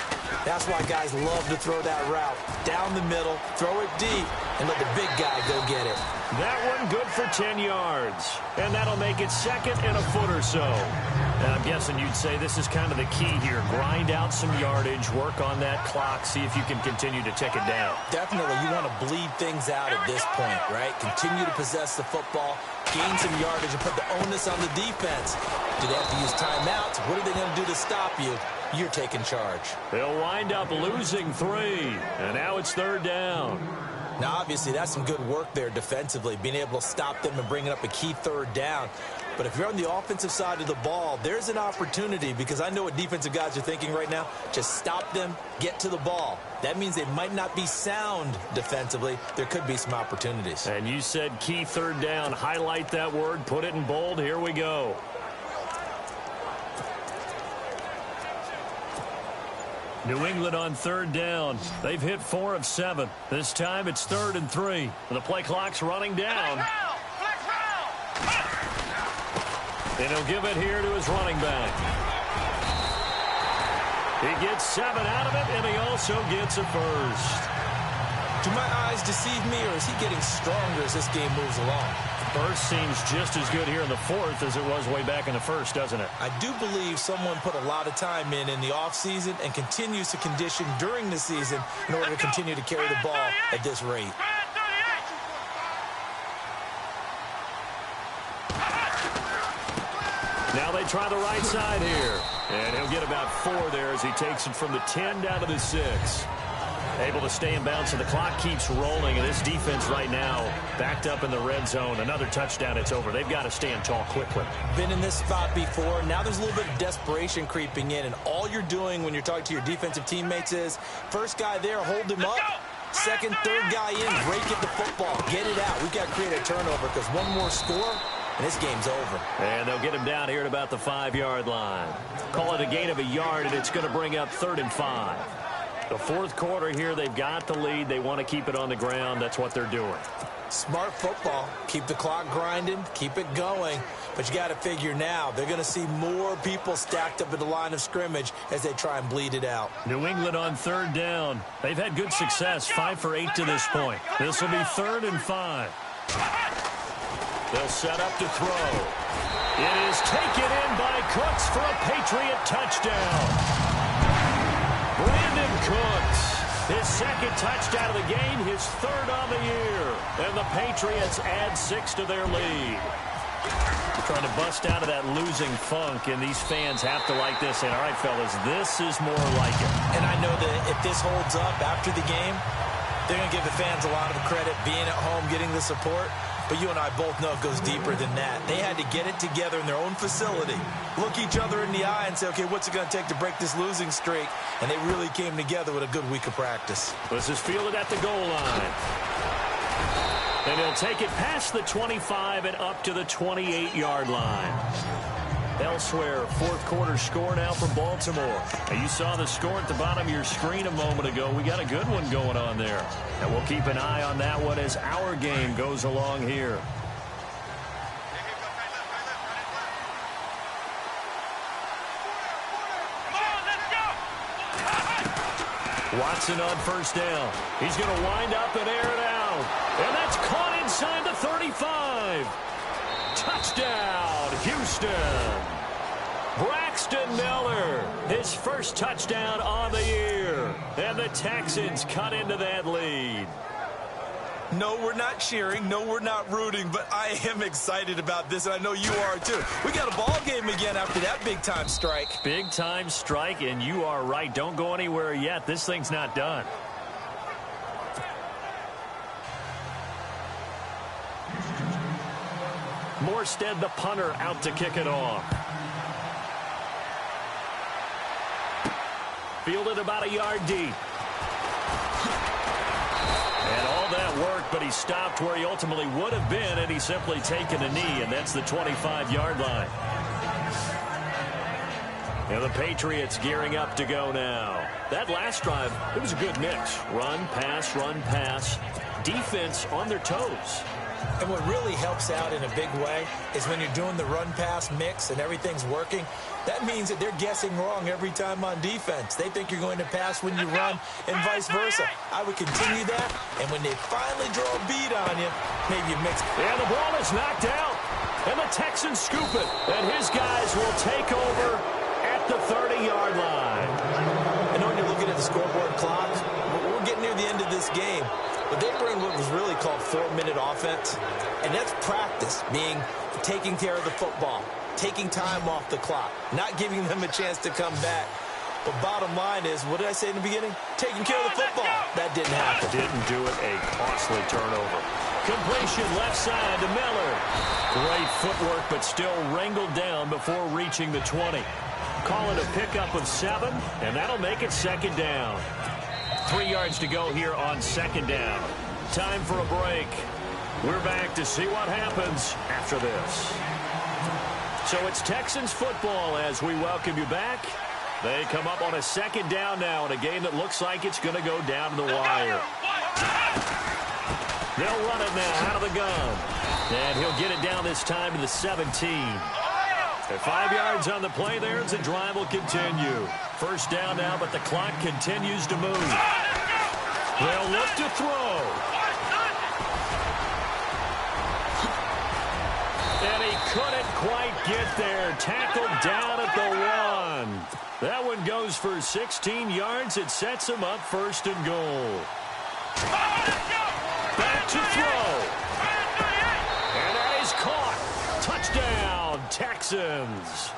That's why guys love to throw that route down the middle, throw it deep, and let the big guy go get it. That one good for 10 yards. And that'll make it 2nd and a foot or so. And I'm guessing you'd say this is kind of the key here. Grind out some yardage, work on that clock, see if you can continue to tick it down. Definitely. You want to bleed things out at this point, right? Continue to possess the football, gain some yardage, and put the onus on the defense. Do they have to use timeouts? What are they going to do to stop you? You're taking charge. They'll wind up losing 3. And now it's 3rd down. Now, obviously, that's some good work there defensively, being able to stop them and bringing up a key 3rd down. But if you're on the offensive side of the ball, there's an opportunity, because I know what defensive guys are thinking right now. Just stop them, get to the ball. That means they might not be sound defensively. There could be some opportunities. And you said key 3rd down. Highlight that word, put it in bold. Here we go. New England on 3rd down. They've hit 4 of 7. This time it's 3rd and 3. The play clock's running down. And he'll give it here to his running back. He gets 7 out of it, and he also gets a first. Do my eyes deceive me, or is he getting stronger as this game moves along? First seems just as good here in the 4th as it was way back in the 1st, doesn't it? I do believe someone put a lot of time in the offseason and continues to condition during the season in order to continue to carry the ball at this rate. Now they try the right side here. And he'll get about 4 there as he takes it from the 10 down to the 6. Able to stay in bounds, so the clock keeps rolling, and this defense right now backed up in the red zone. Another touchdown, it's over. They've got to stand tall quickly. Been in this spot before. Now there's a little bit of desperation creeping in, and all you're doing when you're talking to your defensive teammates is, first guy there, hold him up. Second, third guy in, break it the football. Get it out. We've got to create a turnover because one more score, and this game's over. And they'll get him down here at about the 5-yard line. Call it a gain of a yard, and it's going to bring up 3rd and 5. The fourth quarter here, they've got the lead. They want to keep it on the ground. That's what they're doing. Smart football. Keep the clock grinding. Keep it going. But you got to figure now, they're going to see more people stacked up at the line of scrimmage as they try and bleed it out. New England on 3rd down. They've had good success, 5 for 8 to this point. This will be 3rd and 5. They'll set up to throw. It is taken in by Cooks for a Patriot touchdown. Brandon Cooks, his 2nd touchdown of the game, his 3rd on the year. And the Patriots add 6 to their lead. They're trying to bust out of that losing funk, and these fans have to like this. And all right, fellas, this is more like it. And I know that if this holds up after the game, they're going to give the fans a lot of credit being at home, getting the support. But you and I both know it goes deeper than that. They had to get it together in their own facility, look each other in the eye and say, okay, what's it going to take to break this losing streak? And they really came together with a good week of practice. This is fielded at the goal line. And he'll take it past the 25 and up to the 28-yard line. Elsewhere, fourth quarter score now for Baltimore. And you saw the score at the bottom of your screen a moment ago. We got a good one going on there. And we'll keep an eye on that one as our game goes along here. Watson on 1st down. He's going to wind up and air it out. And that's caught inside the 35. Touchdown, Houston. Braxton Miller, his 1st touchdown on the year. And the Texans cut into that lead. No, we're not cheering. No, we're not rooting. But I am excited about this, and I know you are too. We got a ball game again after that big-time strike. Big-time strike, and you are right. Don't go anywhere yet. This thing's not done. Morstead, the punter, out to kick it off. Fielded about a yard deep. And all that work, but he stopped where he ultimately would have been, and he's simply taken a knee, and that's the 25-yard line. And the Patriots gearing up to go now. That last drive, it was a good mix. Run, pass, defense on their toes. And what really helps out in a big way is when you're doing the run-pass mix and everything's working, that means that they're guessing wrong every time on defense. They think you're going to pass when you run and vice versa. I would continue that, and when they finally draw a beat on you, maybe you mix. And the ball is knocked out, and the Texans scoop it, and his guys will take over at the 30-yard line. I know when you're looking at the scoreboard clock, we're getting near the end of this game. But they bring what was really called 4-minute offense, and that's practice, being taking care of the football, taking time off the clock, not giving them a chance to come back. But bottom line is, what did I say in the beginning? Taking care of the football. That didn't happen. Didn't do it. A costly turnover. Completion left side to Miller. Great footwork, but still wrangled down before reaching the 20. Call it a pickup of 7, and that'll make it 2nd down. 3 yards to go here on 2nd down. Time for a break. We're back to see what happens after this. So it's Texans football as we welcome you back. They come up on a 2nd down now in a game that looks like it's going to go down to the wire. They'll run it now out of the gun. And he'll get it down this time to the 17. At 5 yards on the play there as the drive will continue. 1st down now, but the clock continues to move. They'll look to throw. And he couldn't quite get there. Tackled down at the 1. That one goes for 16 yards. It sets him up 1st and goal. Back to throw. And that is caught. Touchdown, Texans.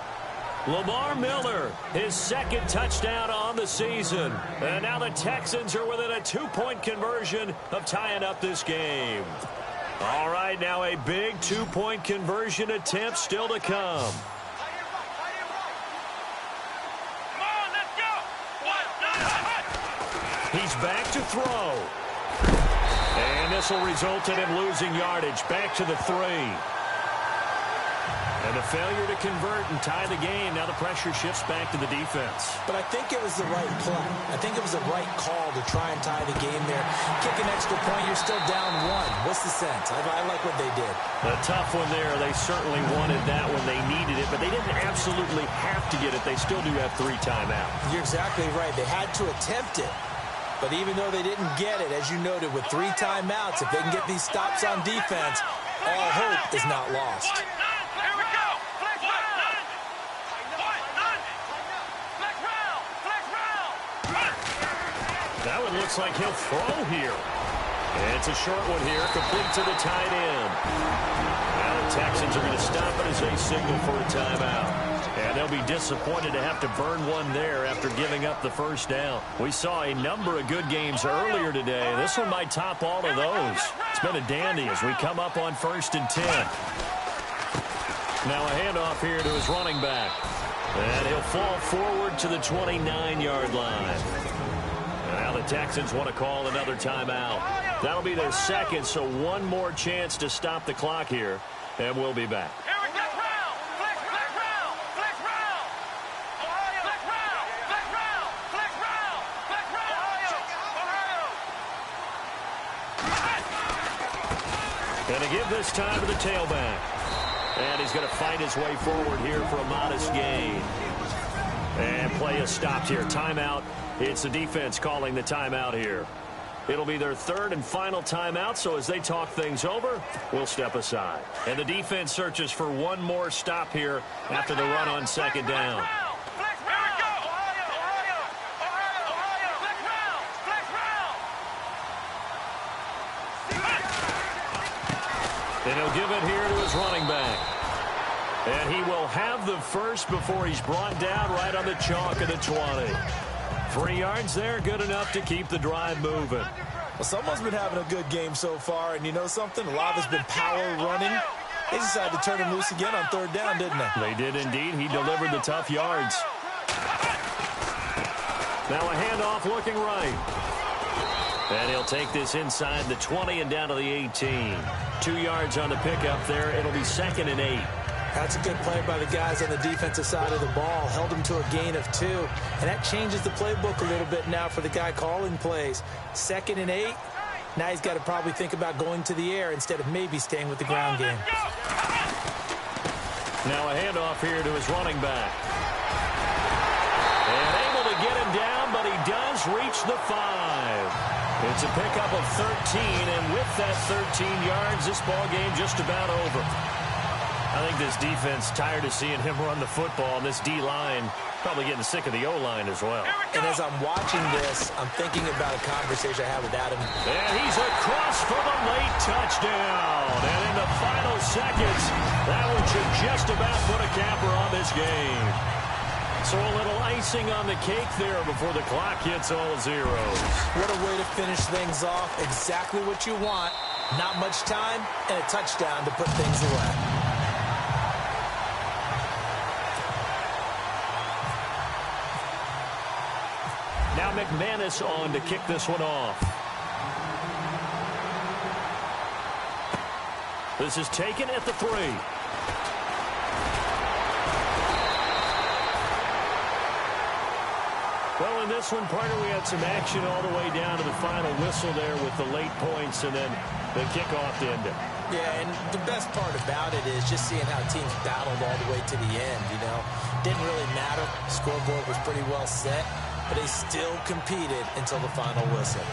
Lamar Miller, his second touchdown on the season. And now the Texans are within a 2-point conversion of tying up this game. All right, now a big 2-point conversion attempt still to come. He's back to throw. And this will result in him losing yardage. Back to the 3. And the failure to convert and tie the game. Now the pressure shifts back to the defense. But I think it was the right play. I think it was the right call to try and tie the game there. Kick an extra point, you're still down 1. What's the sense? I like what they did. A tough one there. They certainly wanted that when they needed it, but they didn't absolutely have to get it. They still do have 3 timeouts. You're exactly right. They had to attempt it. But even though they didn't get it, as you noted, with 3 timeouts, if they can get these stops on defense, all hope is not lost. That one looks like he'll throw here. And it's a short one here, complete to the tight end. Now the Texans are going to stop it as they signal for a timeout. And they'll be disappointed to have to burn one there after giving up the first down. We saw a number of good games earlier today. This one might top all of those. It's been a dandy as we come up on 1st and 10. Now a handoff here to his running back. And he'll fall forward to the 29-yard line. Now the Texans want to call another timeout. That'll be their second, so one more chance to stop the clock here, and we'll be back. Going to give this time to the tailback. And he's going to fight his way forward here for a modest gain. And play is stopped here. Timeout. It's the defense calling the timeout here. It'll be their 3rd and final timeout, so as they talk things over, we'll step aside. And the defense searches for one more stop here after the run on 2nd down. And he'll give it here to his running back. And he will have the first before he's brought down right on the chalk of the 20. 3 yards there, good enough to keep the drive moving. Well, someone's been having a good game so far, and you know something? A lot has been power running. They decided to turn him loose again on 3rd down, didn't they? They did indeed. He delivered the tough yards. Now a handoff looking right. And he'll take this inside the 20 and down to the 18. 2 yards on the pickup there. It'll be 2nd and 8. That's a good play by the guys on the defensive side of the ball. Held him to a gain of 2. And that changes the playbook a little bit now for the guy calling plays. 2nd and 8. Now he's got to probably think about going to the air instead of maybe staying with the ground game. Now a handoff here to his running back. And able to get him down, but he does reach the 5. It's a pickup of 13, and with that 13 yards, this ball game just about over. I think this defense tired of seeing him run the football, and this D-line probably getting sick of the O-line as well. And as I'm watching this, I'm thinking about a conversation I had with Adam. And he's across for the late touchdown. And in the final seconds, that one should just about put a capper on this game. So a little icing on the cake there before the clock hits all zeros. What a way to finish things off. Exactly what you want. Not much time and a touchdown to put things away. Now McManus on to kick this one off. This is taken at the 3. Well, in this one, partner, we had some action all the way down to the final whistle there with the late points and then the kickoff to end it. Yeah, and the best part about it is just seeing how teams battled all the way to the end, you know. Didn't really matter. Scoreboard was pretty well set, but they still competed until the final whistle.